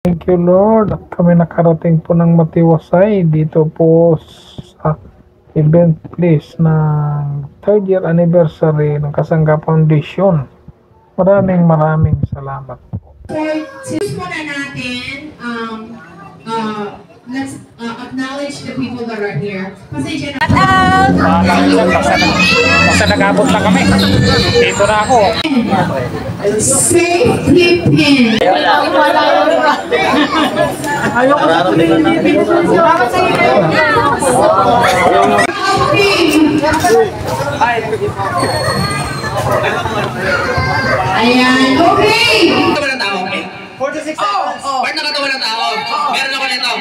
Thank you Lord at kami nakarating po ng matiwasay dito po sa event place ng 3rd year anniversary ng Kasangga Foundation. Maraming salamat po. Choose muna natin, let's acknowledge the people that are here. Pasensya na. Basta nag-abot na kami. Dito na ako. Safety pin. Ayoko na Ayan, okay. Nakatawa ng tao, okay? 46 seconds. Part nakatawa ng tao. Meron ako nito.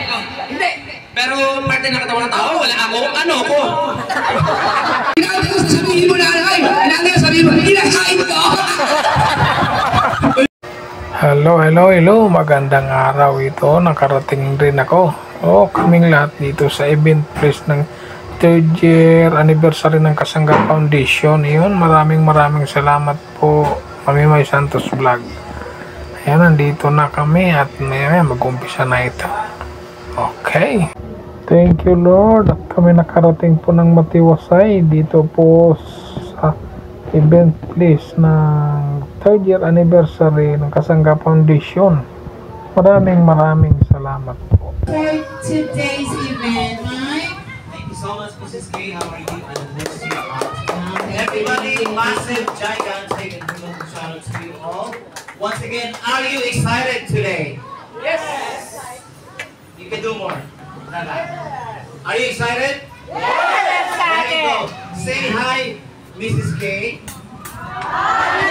Hindi. Pero part na nakatawa ng tao, wala ako. Ano ko? Inaantay ko sasabihin mo na, ay! Inaantay ko sabihin mo, inakain ko! Hello. Magandang araw ito. Nakarating rin ako. Kaming lahat dito sa event place ng 3rd year anniversary ng Kasangga Foundation. Iyon, maraming salamat po. Mamimay Santos Vlog. Ayan, nandito na kami at mag-umpisa na ito. Okay. Thank you Lord at kami nakarating po ng matiwasay dito po sa event place ng 3rd year anniversary ng Kasangga Foundation. Maraming salamat po. For today's event, Mike. Thank you so much, Mrs. K. How are you? And miss you out. Everybody, massive, gigantic, and beautiful shout out to you all. Once again, are you excited today? Yes! You can do more. Are you excited? Yes! There you go. Say hi, Mrs. K. Hi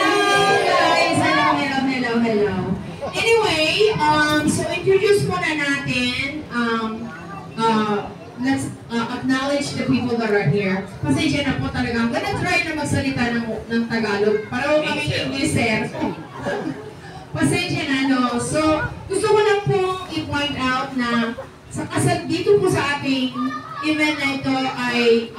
guys! Hello. Anyway, so introduce muna natin, let's acknowledge the people that are here. Pasensya na po talaga. I'm gonna try na magsalita ng Tagalog. Para kami English, sir. Pasensya na, no? So, gusto ko lang po i-point out na dito po sa ating event na ito ay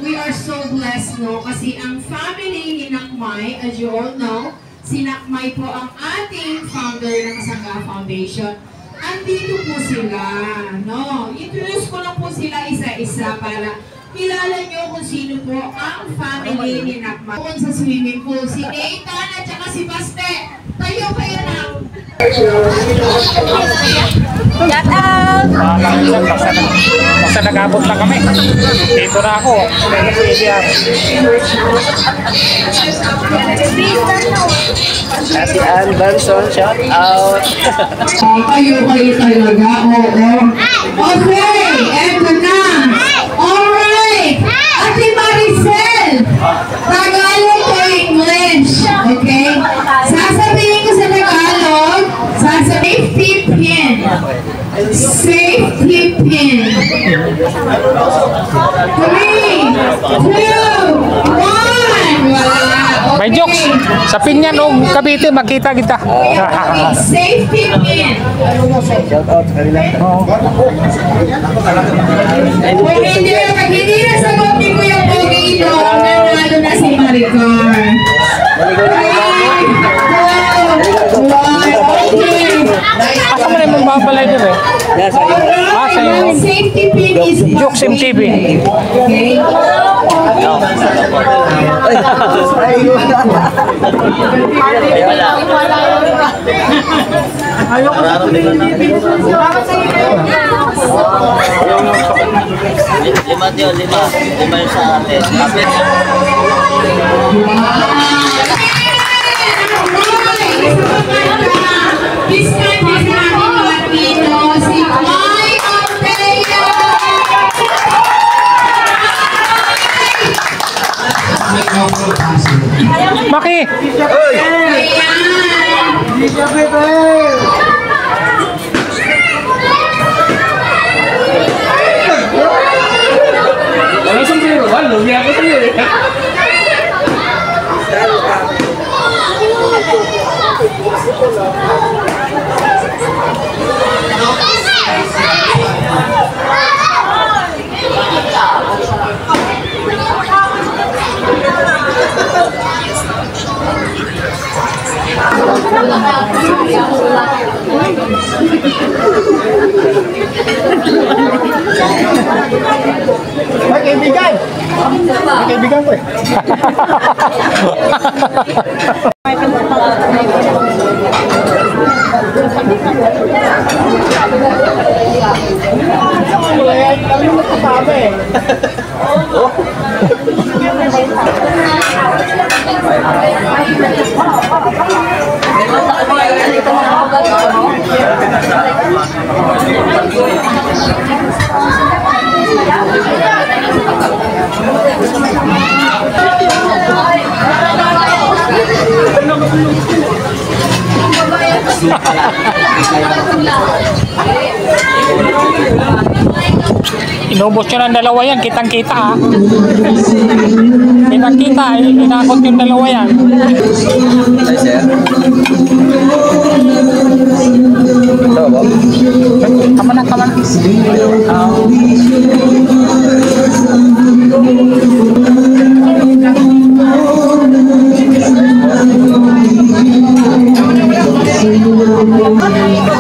we are so blessed, no? Kasi ang family ni Nakmay, as you all know, si Nakmay po ang ating founder ng Kasangga Foundation. Andito po sila, no? Introduce ko lang po sila isa-isa para kilala nyo kung sino po ang family ni Nakmay. Kung sa swimming pool, si Nathan at saka si Baste. Tayo kayo na. Shout out! Basta nag-abot na kami. Dito na ako. Si Ann Benson, shout out! Kayo talaga, oo. Okay, eto na. Alright, Ate Maricel, Tagalog to English. Okay? Sasabihin ko sa Tagalog, safety pin. Safety pin. 3, 2, 1. Wala. May jokes. Sa Pinyan o Cavite, makita kita. Safety pin. Shout out sa kanila. Pag hindi nasagot ni Kuya Pogi ito, nanalo na si Maricar. Asa mo na yung magbabalay doon eh? Sa iyo. Safety pin is Jokes MTV. okay. Ayoko na lima yung sa atin. This time is namin Latino, si Mike Ortega. Maki! Ayan. May kaibigan! May kaibigan ko eh. Kami magkasama eh. Inubos nyo ng dalawa yan, kitang-kita ha. Kitang-kita, inakot yung dalawa yan. Ay, sir. Ito ba? Tama na.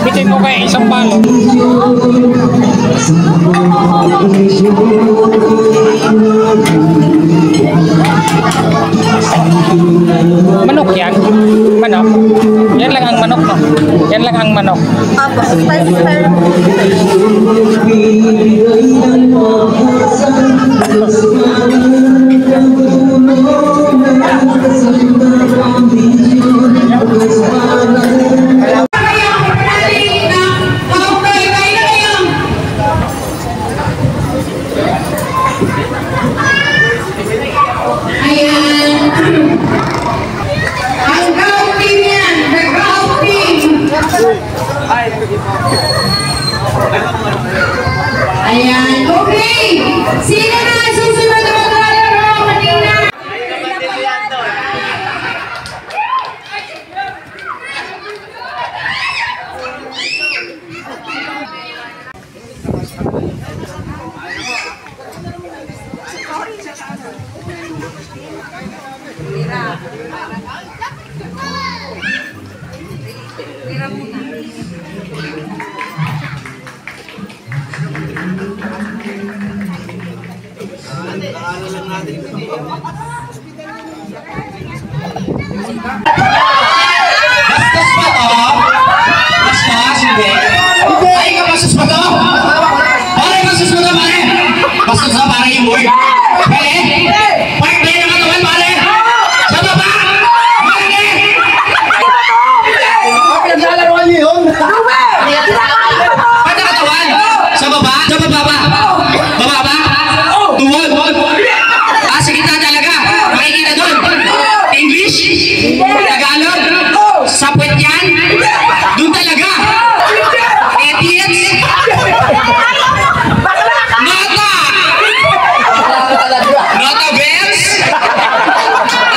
Bitin mo kayo isang palo. Manok yan? Manok? Yan lang ang manok, no? Yan lang ang manok. Apo, spicy fire. Ayan, okay. Sino na susunod na maglalaro? Kanina. Bastos ba to? Bastos? Hindi. Ay, ka bastos ba to? Pare, bastos ba to, pare? Bastos ba, pare, yung word? Pare? Part day na katawan, pare? Sa baba? Pare? Pinaglalaroan niyo yun? Part na katawan? Sa baba? Sa baba ba? Baba ba? Tuhod? Ah, sa gitna talaga. Makikita doon. English? Tagalog? Sapwet yan? Doon talaga. Idiots? Nota! Nota bells?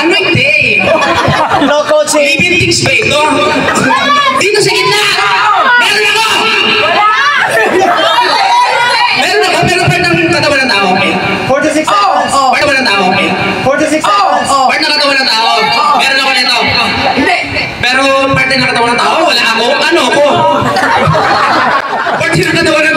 Ano hindi? No coaching. Living things ba ito? Dito sa gitna! Meron ako! Meron part ng katawan ng tao. 46 seconds. Part naman ng tao. 46 seconds. Part ng katawan ng tao. Meron ako nito. Pero part ng katawan ng tao, wala ako. Ano ako? Part ng katawan ng